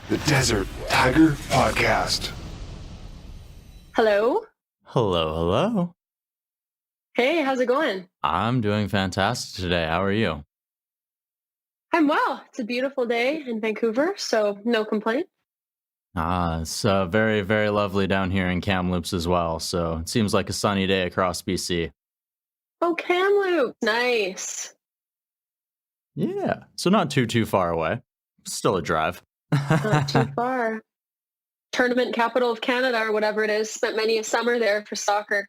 the Desert Tiger Podcast. Hello. Hello, hello. Hey, how's it going? I'm doing fantastic today. How are you? I'm well. It's a beautiful day in Vancouver, so no complaint. It's very, very lovely down here in Kamloops as well. So it seems like a sunny day across BC. Oh, Kamloops. Nice. Yeah. So not too far away. Still a drive. Not too far. Tournament capital of Canada or whatever it is. Spent many a summer there for soccer.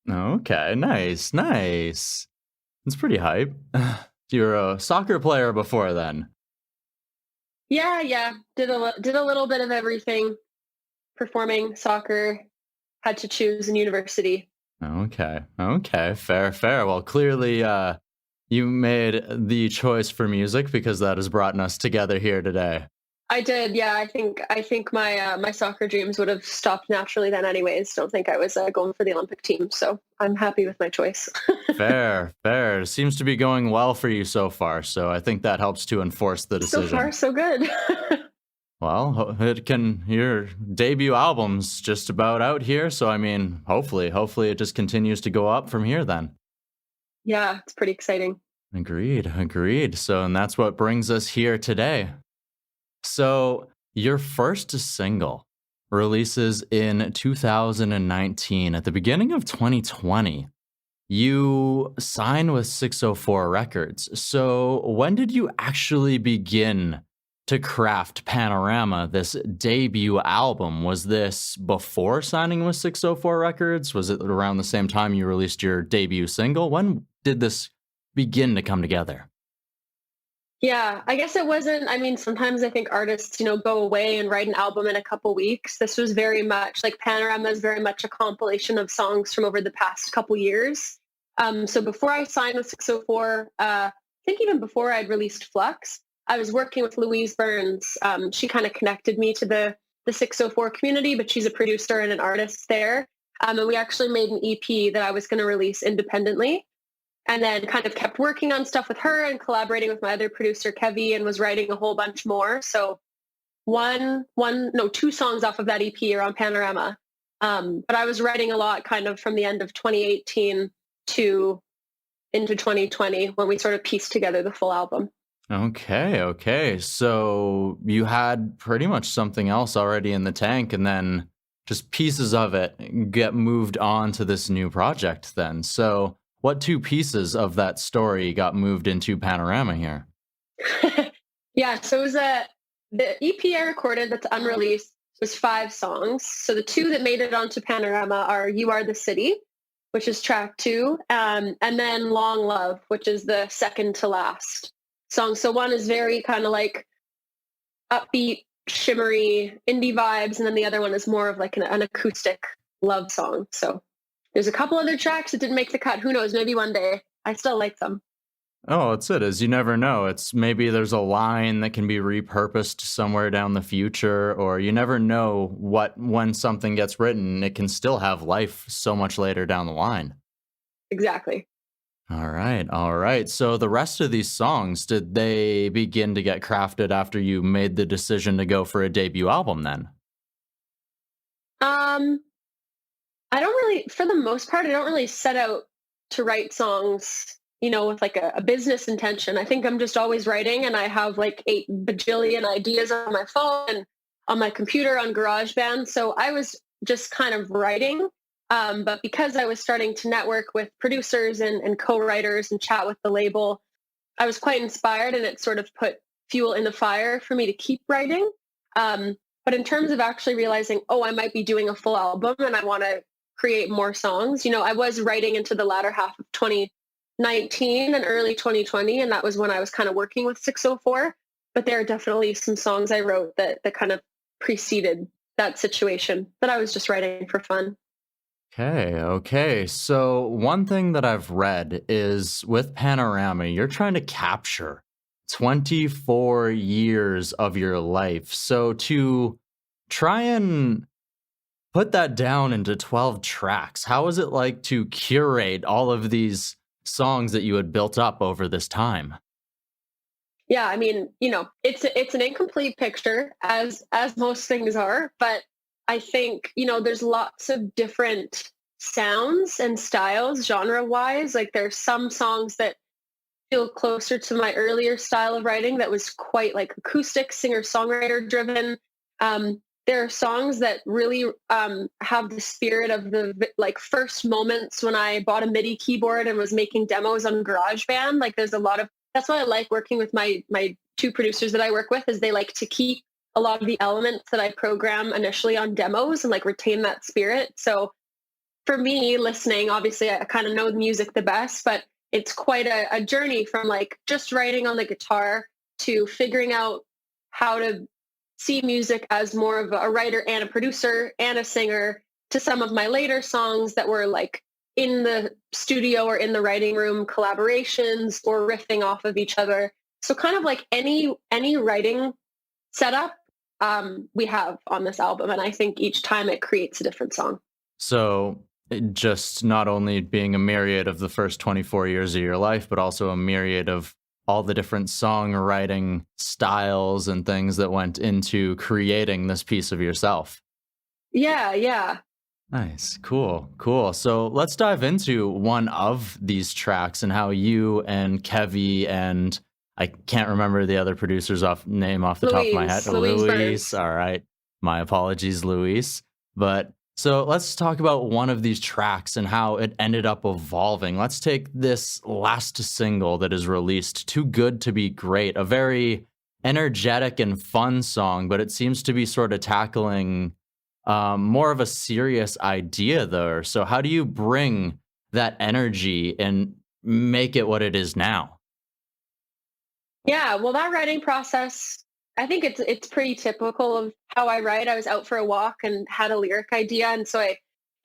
Okay, nice. It's pretty hype. You're a soccer player before then. Yeah. Did a little bit of everything. Performing, soccer. Had to choose in university. Okay. Fair. Well, clearly, you made the choice for music because that has brought us together here today. I did, yeah. I think my soccer dreams would have stopped naturally then, anyways. Don't think I was going for the Olympic team, so I'm happy with my choice. Fair. It seems to be going well for you so far, so I think that helps to enforce the decision. So far, so good. Well, your debut album's just about out here, so I mean, hopefully it just continues to go up from here then. Yeah, it's pretty exciting. Agreed. So, and that's what brings us here today. So, your first single releases in 2019. At the beginning of 2020, you sign with 604 Records. So, when did you actually begin to craft Panorama, this debut album? Was this before signing with 604 Records? Was it around the same time you released your debut single? When did this begin to come together? Yeah, I guess it wasn't. I mean, sometimes I think artists, go away and write an album in a couple weeks. This was very much like Panorama is very much a compilation of songs from over the past couple years. So before I signed with 604, I think even before I'd released Flux, I was working with Louise Burns. She kind of connected me to the 604 community, but she's a producer and an artist there. And we actually made an EP that I was going to release independently. And then kind of kept working on stuff with her and collaborating with my other producer, Kevy, and was writing a whole bunch more. So two songs off of that EP are on Panorama. But I was writing a lot kind of from the end of 2018 to into 2020 when we sort of pieced together the full album. Okay. So you had pretty much something else already in the tank, and then just pieces of it get moved on to this new project then. So what two pieces of that story got moved into Panorama here? Yeah, so it was the EP I recorded that's unreleased was 5 songs. So the 2 that made it onto Panorama are You Are the City, which is track 2, and then Long Love, which is the second to last song. So one is very kind of like upbeat, shimmery, indie vibes, and then the other one is more of like an acoustic love song. So there's a couple other tracks that didn't make the cut. Who knows? Maybe one day. I still like them. Oh, that's it. Is you never know. It's maybe there's a line that can be repurposed somewhere down the future, or you never know when something gets written, it can still have life so much later down the line. Exactly. All right. So the rest of these songs, did they begin to get crafted after you made the decision to go for a debut album then? I don't really, for the most part, I don't really set out to write songs, with like a business intention. I think I'm just always writing, and I have like 8 bajillion ideas on my phone and on my computer on GarageBand. So I was just kind of writing. But because I was starting to network with producers and co-writers and chat with the label, I was quite inspired, and it sort of put fuel in the fire for me to keep writing. But in terms of actually realizing, I might be doing a full album and I want to create more songs, I was writing into the latter half of 2019 and early 2020. And that was when I was kind of working with 604. But there are definitely some songs I wrote that kind of preceded that situation that I was just writing for fun. Okay. So one thing that I've read is with Panorama, you're trying to capture 24 years of your life. So to try and put that down into 12 tracks, how was it like to curate all of these songs that you had built up over this time? Yeah, I mean, it's an incomplete picture as most things are, but I think, there's lots of different sounds and styles genre-wise. Like there's some songs that feel closer to my earlier style of writing that was quite like acoustic singer-songwriter driven. There are songs that really have the spirit of the like first moments when I bought a MIDI keyboard and was making demos on GarageBand. Like there's a lot of that's why I like working with my two producers that I work with is they like to keep a lot of the elements that I program initially on demos and like retain that spirit. So for me listening, obviously I kind of know the music the best, but it's quite a journey from like just writing on the guitar to figuring out how to see music as more of a writer and a producer and a singer to some of my later songs that were like in the studio or in the writing room collaborations or riffing off of each other. So kind of like any writing setup we have on this album. And I think each time it creates a different song. So just not only being a myriad of the first 24 years of your life, but also a myriad of all the different songwriting styles and things that went into creating this piece of yourself. Yeah. Nice. Cool. So let's dive into one of these tracks and how you and Kevy and I can't remember the other producer's name off the top of my head. Louise. All right. My apologies, Luis. But so let's talk about one of these tracks and how it ended up evolving. Let's take this last single that is released, Too Good to Be Great, a very energetic and fun song, but it seems to be sort of tackling more of a serious idea there. So how do you bring that energy and make it what it is now? Yeah, well, that writing process, I think it's pretty typical of how I write. I was out for a walk and had a lyric idea, and so I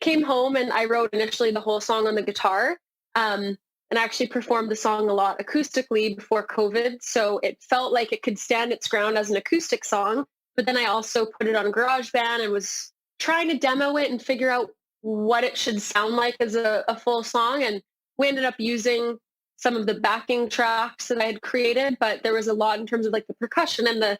came home and I wrote initially the whole song on the guitar, and I actually performed the song a lot acoustically before COVID. So it felt like it could stand its ground as an acoustic song. But then I also put it on GarageBand and was trying to demo it and figure out what it should sound like as a full song. And we ended up using some of the backing tracks that I had created, but there was a lot in terms of like the percussion and the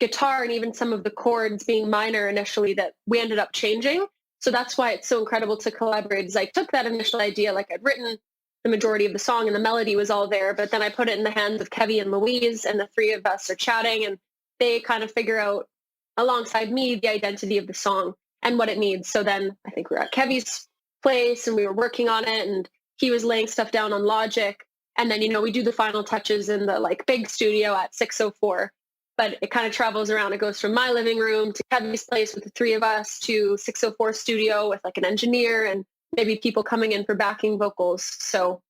guitar and even some of the chords being minor initially that we ended up changing. So that's why it's so incredible to collaborate is I took that initial idea, like I'd written the majority of the song and the melody was all there, but then I put it in the hands of Kevy and Louise and the three of us are chatting and they kind of figure out alongside me the identity of the song and what it needs. So then I think we were at Kevy's place and we were working on it and he was laying stuff down on Logic. And then, we do the final touches in the like big studio at 604, but it kind of travels around. It goes from my living room to Kevin's place with the three of us to 604 studio with like an engineer and maybe people coming in for backing vocals. So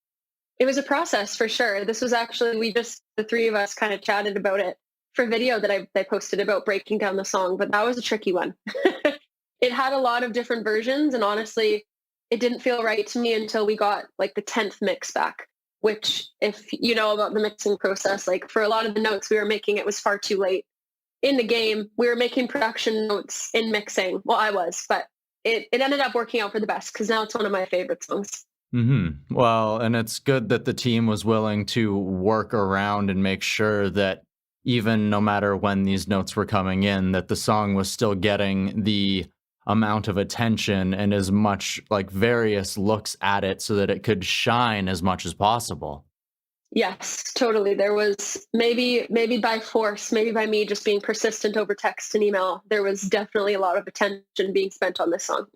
it was a process for sure. This was actually, the three of us kind of chatted about it for video that I posted about breaking down the song, but that was a tricky one. It had a lot of different versions and honestly, it didn't feel right to me until we got like the 10th mix back. Which if you know about the mixing process, like for a lot of the notes we were making, it was far too late in the game. We were making production notes in mixing. Well, I was, but it ended up working out for the best because now it's one of my favorite songs. Mm-hmm. Well, and it's good that the team was willing to work around and make sure that even no matter when these notes were coming in, that the song was still getting the amount of attention and as much like various looks at it so that it could shine as much as possible. Yes, totally. There was maybe by force, maybe by me just being persistent over text and email, there was definitely a lot of attention being spent on this song.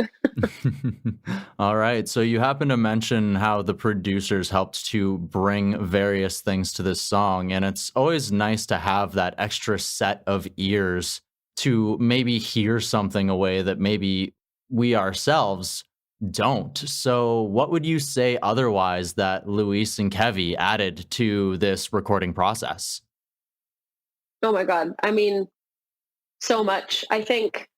All right. So you happen to mention how the producers helped to bring various things to this song. And it's always nice to have that extra set of ears to maybe hear something a way that maybe we ourselves don't. So what would you say otherwise that Luis and Kevy added to this recording process? Oh my God. I mean, so much. I think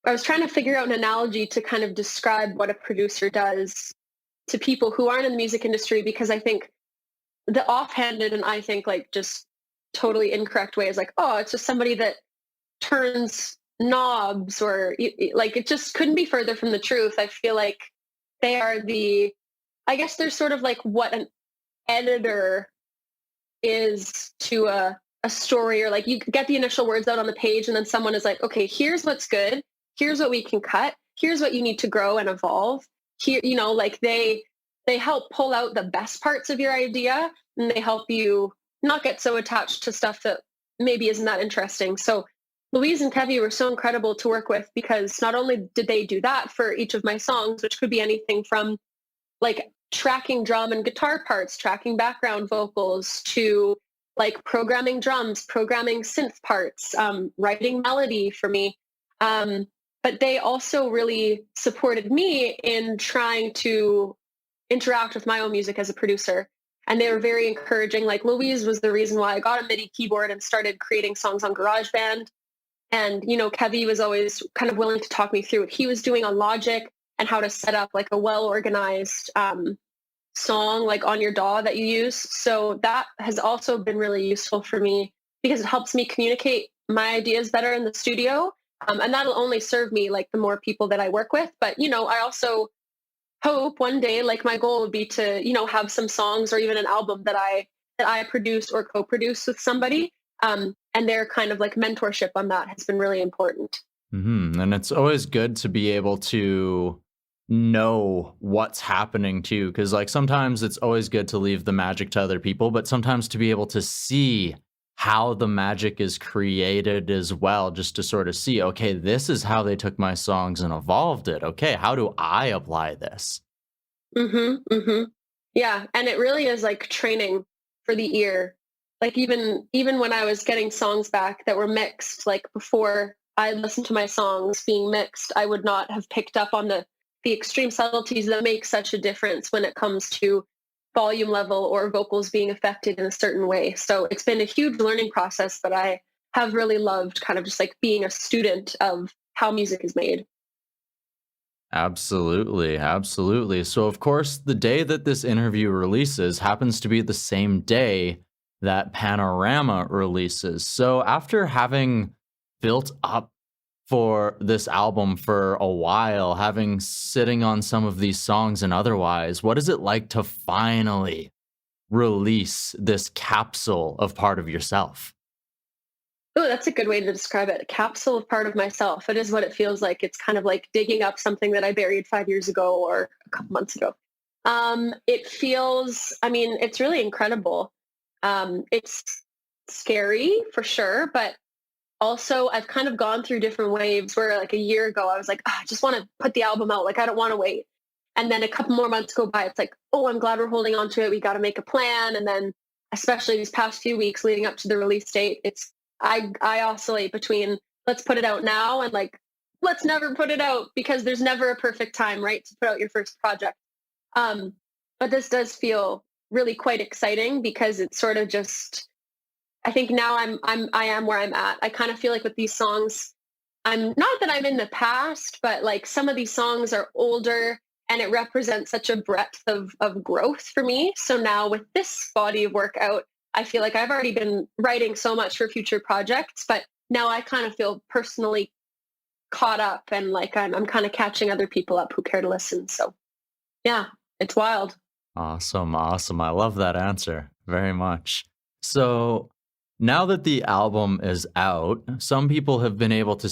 I was trying to figure out an analogy to kind of describe what a producer does to people who aren't in the music industry, because I think the offhanded and I think like just totally incorrect way is like, oh, it's just somebody that turns knobs or like it just couldn't be further from the truth. I feel like they are I guess they're sort of like what an editor is to a story, or like you get the initial words out on the page and then someone is like, okay, here's what's good. Here's what we can cut. Here's what you need to grow and evolve. Here, like they help pull out the best parts of your idea, and they help you not get so attached to stuff that maybe isn't that interesting. So Louise and Kevy were so incredible to work with, because not only did they do that for each of my songs, which could be anything from like tracking drum and guitar parts, tracking background vocals, to like programming drums, programming synth parts, writing melody for me. But they also really supported me in trying to interact with my own music as a producer. And they were very encouraging. Like Louise was the reason why I got a MIDI keyboard and started creating songs on GarageBand. And, Kevy was always kind of willing to talk me through what he was doing on Logic and how to set up like a well-organized song like on your DAW that you use. So that has also been really useful for me, because it helps me communicate my ideas better in the studio. And that'll only serve me like the more people that I work with. But, I also hope one day, like my goal would be to, have some songs or even an album that I produce or co-produce with somebody. And their kind of like mentorship on that has been really important. Mm-hmm. And it's always good to be able to know what's happening too, because like sometimes it's always good to leave the magic to other people, but sometimes to be able to see how the magic is created as well, just to sort of see, okay, this is how they took my songs and evolved it. Okay, how do I apply this? Yeah, and it really is like training for the ear. Like even when I was getting songs back that were mixed, like before I listened to my songs being mixed, I would not have picked up on the extreme subtleties that make such a difference when it comes to volume level or vocals being affected in a certain way. So it's been a huge learning process that I have really loved, kind of just like being a student of how music is made. Absolutely, absolutely. So, of course, the day that this interview releases happens to be the same day that Panorama releases. So, after having built up for this album for a while, having sitting on some of these songs and otherwise, what is it like to finally release this capsule of part of yourself? Oh, that's a good way to describe it. A capsule of part of myself. It is what it feels like. It's kind of like digging up something that I buried 5 years ago or a couple months ago. It feels, it's really incredible. It's scary for sure, but also I've kind of gone through different waves where like a year ago, I was like, I just want to put the album out. Like, I don't want to wait. And then a couple more months go by. It's like, oh, I'm glad we're holding on to it. We got to make a plan. And then especially these past few weeks leading up to the release date, I oscillate between let's put it out now and like, let's never put it out, because there's never a perfect time, right, to put out your first project. But this does feel really quite exciting, because it's sort of just, I think now I am where I'm at. I kind of feel like with these songs, I'm not that I'm in the past, but like some of these songs are older and it represents such a breadth of growth for me. So now with this body of work out, I feel like I've already been writing so much for future projects, but now I kind of feel personally caught up, and like I'm kind of catching other people up who care to listen. So yeah, it's wild. Awesome, awesome. I love that answer very much. So now that the album is out, some people have been able to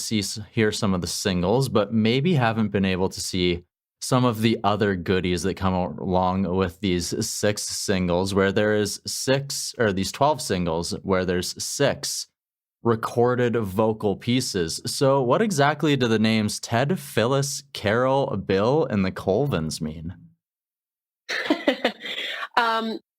hear some of the singles, but maybe haven't been able to see some of the other goodies that come along with these 6 singles, where there is 6, or these 12 singles, where there's 6 recorded vocal pieces. So what exactly do the names Ted, Phyllis, Carol, Bill, and the Colvins mean?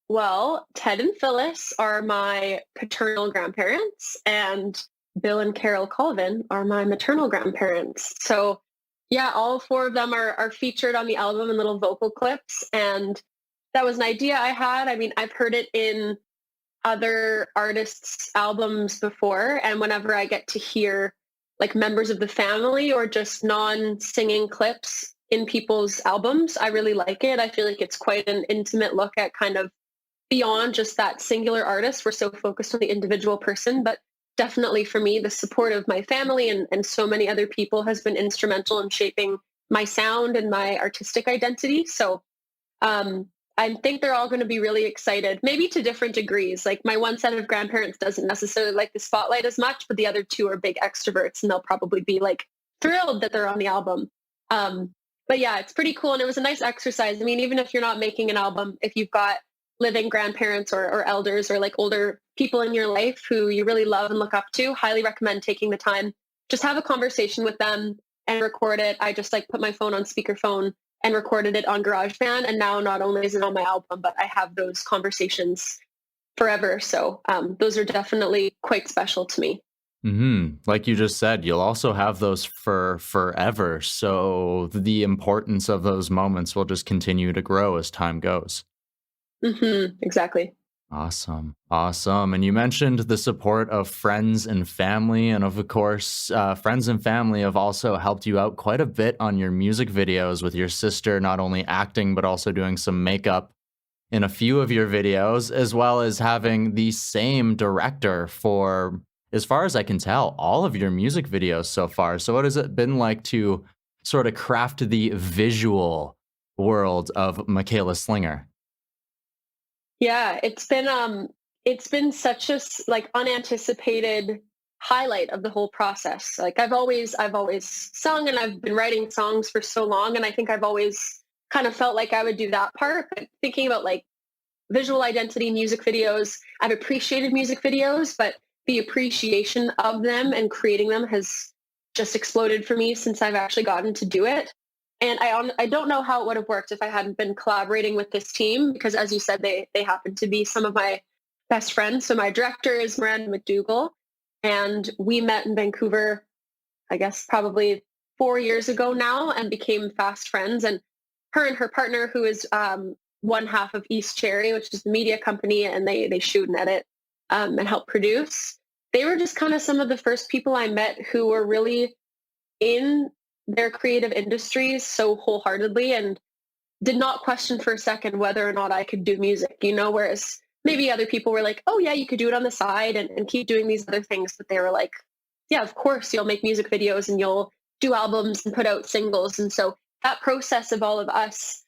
Well, Ted and Phyllis are my paternal grandparents, and Bill and Carol Colvin are my maternal grandparents. So yeah, all 4 of them are featured on the album in little vocal clips. And that was an idea I had. I've heard it in other artists' albums before. And whenever I get to hear like members of the family or just non-singing clips in people's albums, I really like it. I feel like it's quite an intimate look at kind of beyond just that singular artist. We're so focused on the individual person, but definitely for me, the support of my family and so many other people has been instrumental in shaping my sound and my artistic identity. So I think they're all going to be really excited, maybe to different degrees. Like my one set of grandparents doesn't necessarily like the spotlight as much, but the other two are big extroverts and they'll probably be like thrilled that they're on the album. But yeah, it's pretty cool. And it was a nice exercise. I mean, even if you're not making an album, if you've got living grandparents or elders or like older people in your life who you really love and look up to, highly recommend taking the time. Just have a conversation with them and record it. I just like put my phone on speakerphone and recorded it on GarageBand. And now not only is it on my album, but I have those conversations forever. So those are definitely quite special to me. Like you just said, you'll also have those for forever. So the importance of those moments will just continue to grow as time goes. Exactly. Awesome. Awesome. And you mentioned the support of friends and family. And of course, friends and family have also helped you out quite a bit on your music videos, with your sister not only acting, but also doing some makeup in a few of your videos, as well as having the same director for, as far as I can tell, all of your music videos so far. So what has it been like to sort of craft the visual world of Michaela Slinger? Yeah, it's been such a like unanticipated highlight of the whole process. Like I've always sung and I've been writing songs for so long, and I think I've always kind of felt like I would do that part. But thinking about like visual identity music videos, I've appreciated music videos, but the appreciation of them and creating them has just exploded for me since I've actually gotten to do it. And I don't know how it would have worked if I hadn't been collaborating with this team, because as you said, they happen to be some of my best friends. So my director is Miranda McDougall, and we met in Vancouver, I guess probably 4 years ago now, and became fast friends. And her and her partner, who is one half of East Cherry, which is the media company, and they shoot and edit and help produce. They were just kind of some of the first people I met who were really in their creative industries so wholeheartedly and did not question for a second whether or not I could do music, whereas maybe other people were like, oh yeah, you could do it on the side and keep doing these other things. But they were like, yeah, of course you'll make music videos and you'll do albums and put out singles. And so that process of all of us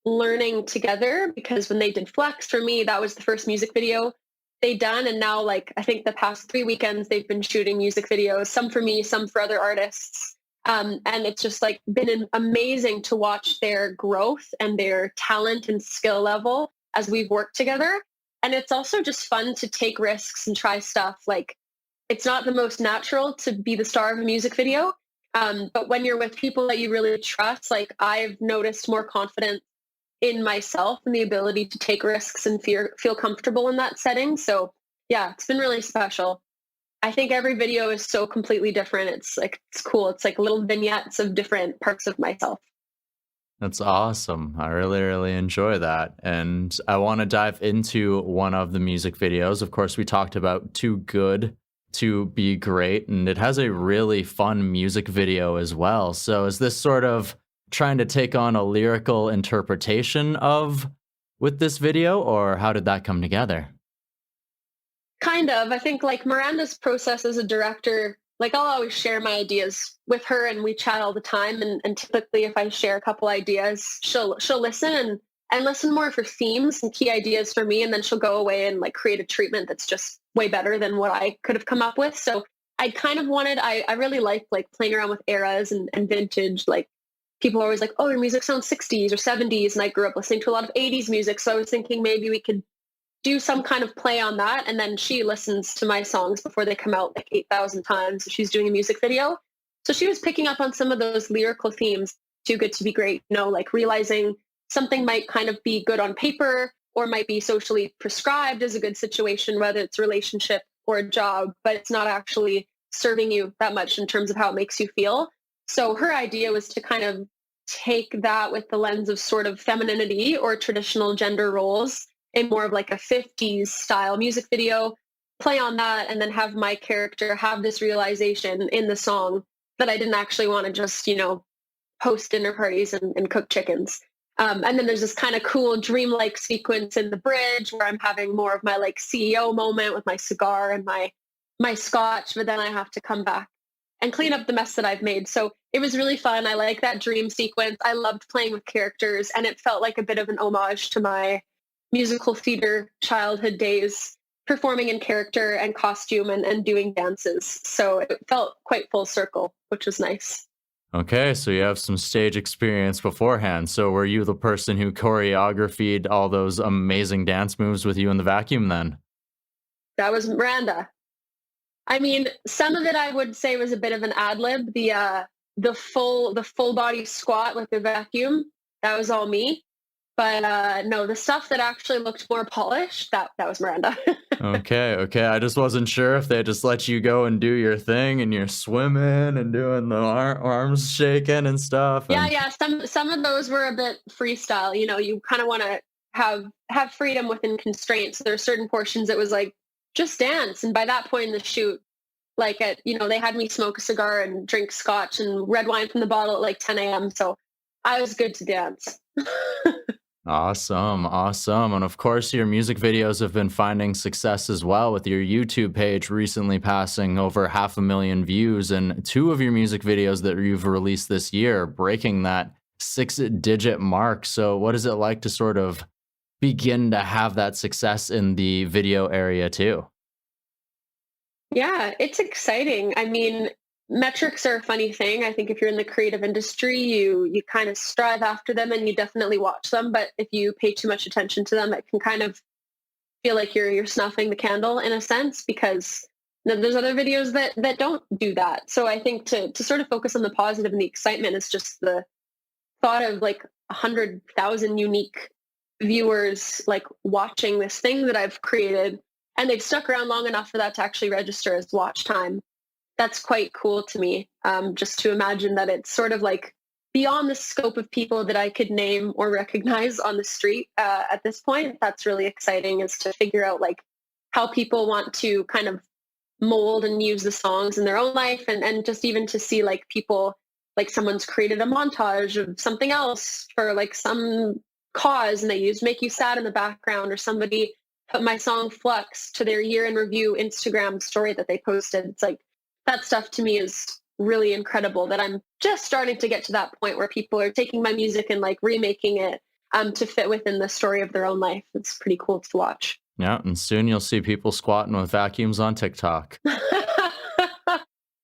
learning together, because when they did Flex for me, that was the first music video they done. And now like, I think the past 3 weekends they've been shooting music videos, some for me, some for other artists. And it's just like been amazing to watch their growth and their talent and skill level as we've worked together. And it's also just fun to take risks and try stuff. Like it's not the most natural to be the star of a music video. But when you're with people that you really trust, like I've noticed more confidence in myself and the ability to take risks and feel comfortable in that setting. So yeah, it's been really special. I think every video is so completely different. It's cool. It's like little vignettes of different parts of myself. That's awesome. I really, really enjoy that. And I want to dive into one of the music videos. Of course, we talked about Too Good to Be Great, and it has a really fun music video as well. So is this sort of trying to take on a lyrical interpretation with this video, or how did that come together? Kind of. I think like Miranda's process as a director, like I'll always share my ideas with her and we chat all the time. And typically if I share a couple ideas, she'll listen and listen more for themes and key ideas for me. And then she'll go away and like create a treatment that's just way better than what I could have come up with. So I kind of I really like playing around with eras and vintage. Like people are always like, oh, your music sounds 60s or 70s. And I grew up listening to a lot of 80s music. So I was thinking maybe we could do some kind of play on that. And then she listens to my songs before they come out like 8,000 times. So she's doing a music video. So she was picking up on some of those lyrical themes, Too Good to Be Great, like realizing something might kind of be good on paper or might be socially prescribed as a good situation, whether it's a relationship or a job, but it's not actually serving you that much in terms of how it makes you feel. So her idea was to kind of take that with the lens of sort of femininity or traditional gender roles in more of like a 50s style music video, play on that, and then have my character have this realization in the song that I didn't actually want to just, host dinner parties and cook chickens. And then there's this kind of cool dreamlike sequence in the bridge where I'm having more of my like CEO moment with my cigar and my scotch, but then I have to come back and clean up the mess that I've made. So it was really fun. I like that dream sequence. I loved playing with characters, and it felt like a bit of an homage to my musical theater childhood days, performing in character and costume and doing dances. So it felt quite full circle, which was nice. Okay, so you have some stage experience beforehand. So were you the person who choreographed all those amazing dance moves with you in the vacuum then? That was Miranda. I mean, some of it I would say was a bit of an ad lib. The full body squat with the vacuum, that was all me. But no, the stuff that actually looked more polished, that was Miranda. Okay, okay. I just wasn't sure if they just let you go and do your thing and you're swimming and doing the arms shaking and stuff. Yeah, And yeah. Some of those were a bit freestyle. You know, you kind of want to have freedom within constraints. There are certain portions that was like just dance, and by that point in the shoot, like they had me smoke a cigar and drink scotch and red wine from the bottle at like 10 a.m. So I was good to dance. awesome, awesome. And of course, your music videos have been finding success as well, with your YouTube page recently passing over 500,000 views, and two of your music videos that you've released this year breaking that 6-digit mark. So, what is it like to sort of begin to have that success in the video area too? Yeah, it's exciting. I mean, metrics are a funny thing. I think if you're in the creative industry, you kind of strive after them and you definitely watch them. But if you pay too much attention to them, it can kind of feel like you're snuffing the candle in a sense, because there's other videos that don't do that. So I think to sort of focus on the positive and the excitement is just the thought of like 100,000 unique viewers like watching this thing that I've created, and they've stuck around long enough for that to actually register as watch time. That's quite cool to me. Just to imagine that it's sort of like beyond the scope of people that I could name or recognize on the street at this point. That's really exciting, is to figure out like how people want to kind of mold and use the songs in their own life, and just even to see like people, like someone's created a montage of something else for like some cause and they use Make You Sad in the background, or somebody put my song Flux to their year in review Instagram story that they posted. It's like that stuff to me is really incredible, that I'm just starting to get to that point where people are taking my music and like remaking it to fit within the story of their own life. It's pretty cool to watch. Yeah, and soon you'll see people squatting with vacuums on TikTok.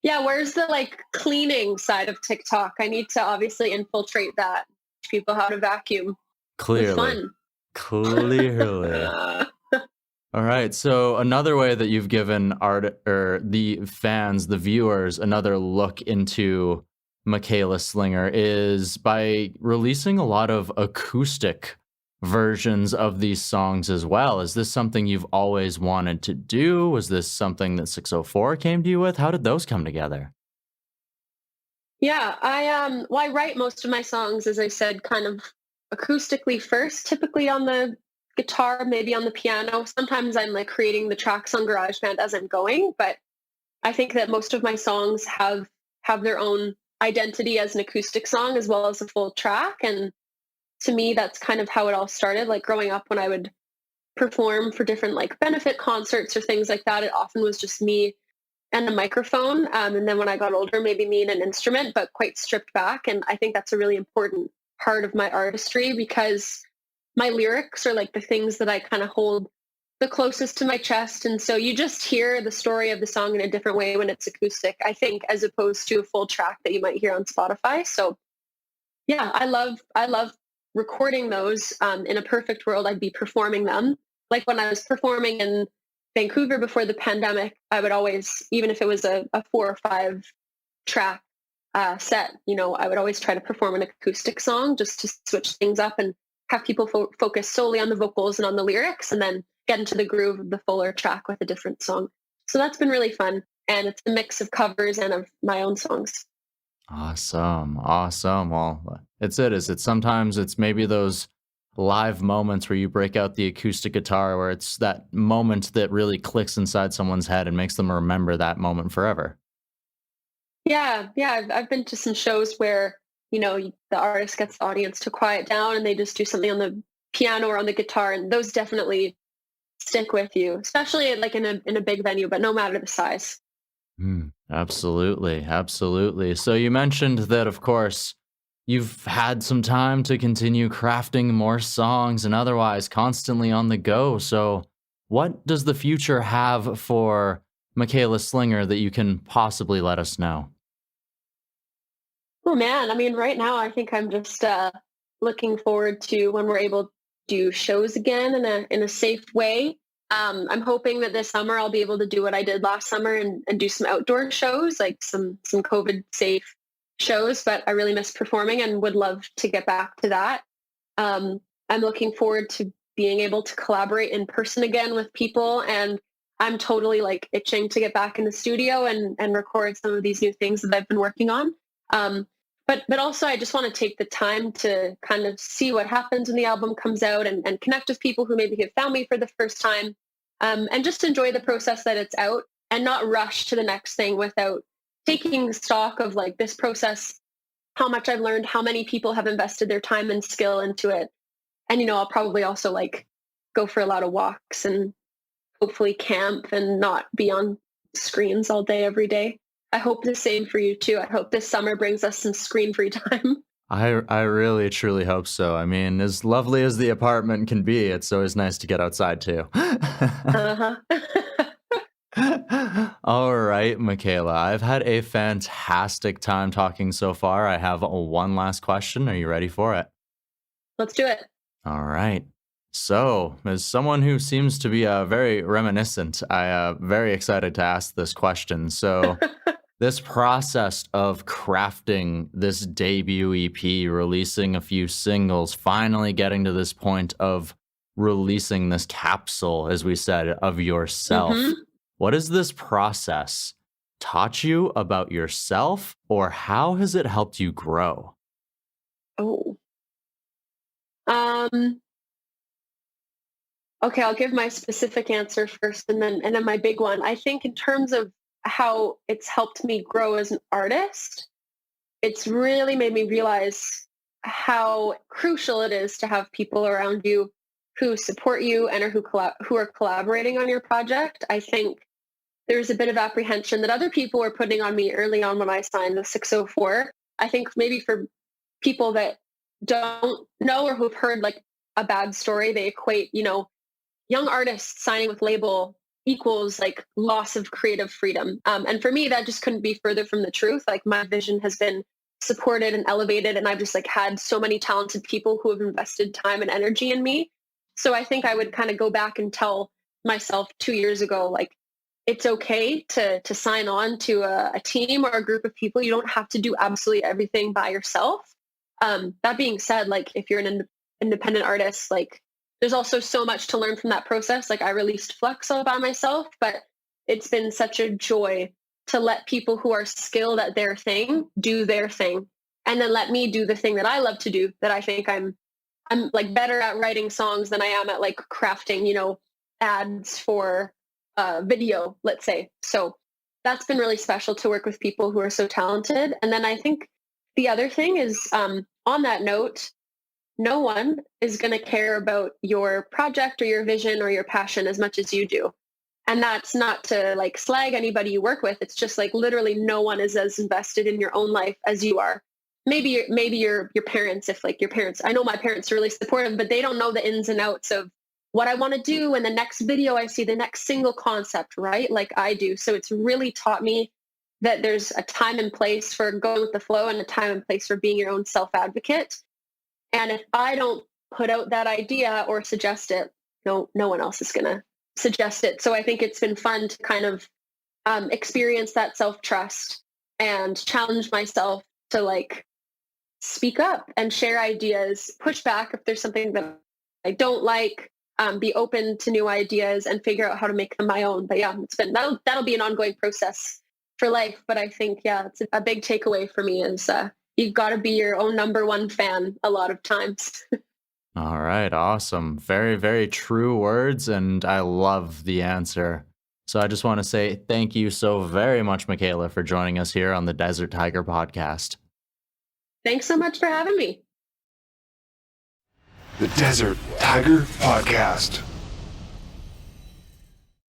Yeah, where's the like cleaning side of TikTok? I need to obviously infiltrate that. Teach people how to vacuum. It's Clearly. fun. Clearly. All right. So another way that you've given art or the fans, the viewers, another look into Michaela Slinger is by releasing a lot of acoustic versions of these songs as well. Is this something you've always wanted to do? Was this something that 604 came to you with? How did those come together? Yeah, I write most of my songs, as I said, kind of acoustically first, typically on the guitar, maybe on the piano. Sometimes I'm like creating the tracks on GarageBand as I'm going, but I think that most of my songs have their own identity as an acoustic song as well as a full track. And to me, that's kind of how it all started. Like growing up, when I would perform for different like benefit concerts or things like that, it often was just me and a microphone. And then when I got older, maybe me and an instrument, but quite stripped back. And I think that's a really important part of my artistry, because my lyrics are like the things that I kind of hold the closest to my chest. And so you just hear the story of the song in a different way when it's acoustic, I think, as opposed to a full track that you might hear on Spotify. So yeah, I love recording those. In a perfect world, I'd be performing them. Like when I was performing in Vancouver before the pandemic, I would always, even if it was a 4 or 5 track set, I would always try to perform an acoustic song just to switch things up and have people focus solely on the vocals and on the lyrics, and then get into the groove of the fuller track with a different song. So that's been really fun. And it's a mix of covers and of my own songs. Awesome. Awesome. Well, is it sometimes it's maybe those live moments where you break out the acoustic guitar, where it's that moment that really clicks inside someone's head and makes them remember that moment forever. Yeah, yeah. I've been to some shows where, the artist gets the audience to quiet down and they just do something on the piano or on the guitar. And those definitely stick with you, especially like in a big venue, but no matter the size. Absolutely, absolutely. So you mentioned that, of course, you've had some time to continue crafting more songs and otherwise constantly on the go. So, what does the future have for Michaela Slinger that you can possibly let us know? Oh man, I mean, right now I think I'm just looking forward to when we're able to do shows again in a safe way. I'm hoping that this summer I'll be able to do what I did last summer and do some outdoor shows, like some COVID safe shows. But I really miss performing and would love to get back to that. I'm looking forward to being able to collaborate in person again with people, and I'm totally like itching to get back in the studio and record some of these new things that I've been working on. Um, but also I just want to take the time to kind of see what happens when the album comes out and connect with people who maybe have found me for the first time, and just enjoy the process that it's out and not rush to the next thing without taking stock of like this process, how much I've learned, how many people have invested their time and skill into it. And, I'll probably also like go for a lot of walks and hopefully camp and not be on screens all day, every day. I hope the same for you too. I hope this summer brings us some screen free time. I really truly hope so. I mean, as lovely as the apartment can be, it's always nice to get outside too. Uh-huh. All right, Michaela, I've had a fantastic time talking so far. I have one last question. Are you ready for it? Let's do it. All right. So, as someone who seems to be very reminiscent, I am very excited to ask this question. So, this process of crafting this debut EP, releasing a few singles, finally getting to this point of releasing this capsule, as we said, of yourself. Hmm. What has this process taught you about yourself, or how has it helped you grow? Oh. Um, okay, I'll give my specific answer first and then my big one. I think in terms of how it's helped me grow as an artist, it's really made me realize how crucial it is to have people around you who support you and who are collaborating on your project. I think there's a bit of apprehension that other people were putting on me early on when I signed the 604. I think maybe for people that don't know or who've heard like a bad story, they equate, young artists signing with label equals like loss of creative freedom. And for me, that just couldn't be further from the truth. Like my vision has been supported and elevated, and I've just like had so many talented people who have invested time and energy in me. So I think I would kind of go back and tell myself 2 years ago, like, it's okay to sign on to a team or a group of people. You don't have to do absolutely everything by yourself. That being said, like if you're an independent artist, like there's also so much to learn from that process. Like I released Flux all by myself, but it's been such a joy to let people who are skilled at their thing do their thing, and then let me do the thing that I love to do. That I think I'm like better at writing songs than I am at like crafting, ads for video, let's say. So that's been really special to work with people who are so talented. And then I think the other thing is, on that note, no one is going to care about your project or your vision or your passion as much as you do. And that's not to like slag anybody you work with. It's just like literally no one is as invested in your own life as you are. Maybe your parents, if like your parents, I know my parents are really supportive, but they don't know the ins and outs of what I want to do in the next video I see, the next single concept, right? Like I do. So it's really taught me that there's a time and place for going with the flow and a time and place for being your own self-advocate. And if I don't put out that idea or suggest it, no one else is going to suggest it. So I think it's been fun to kind of experience that self-trust and challenge myself to like speak up and share ideas, push back if there's something that I don't like, be open to new ideas and figure out how to make them my own. But yeah, that'll be an ongoing process for life. But I think, yeah, it's a big takeaway for me is you've got to be your own number one fan a lot of times. All right, awesome. Very, very true words, and I love the answer. So I just want to say thank you so very much, Michaela, for joining us here on the Desert Tiger podcast. Thanks so much for having me. The Desert Tiger Podcast.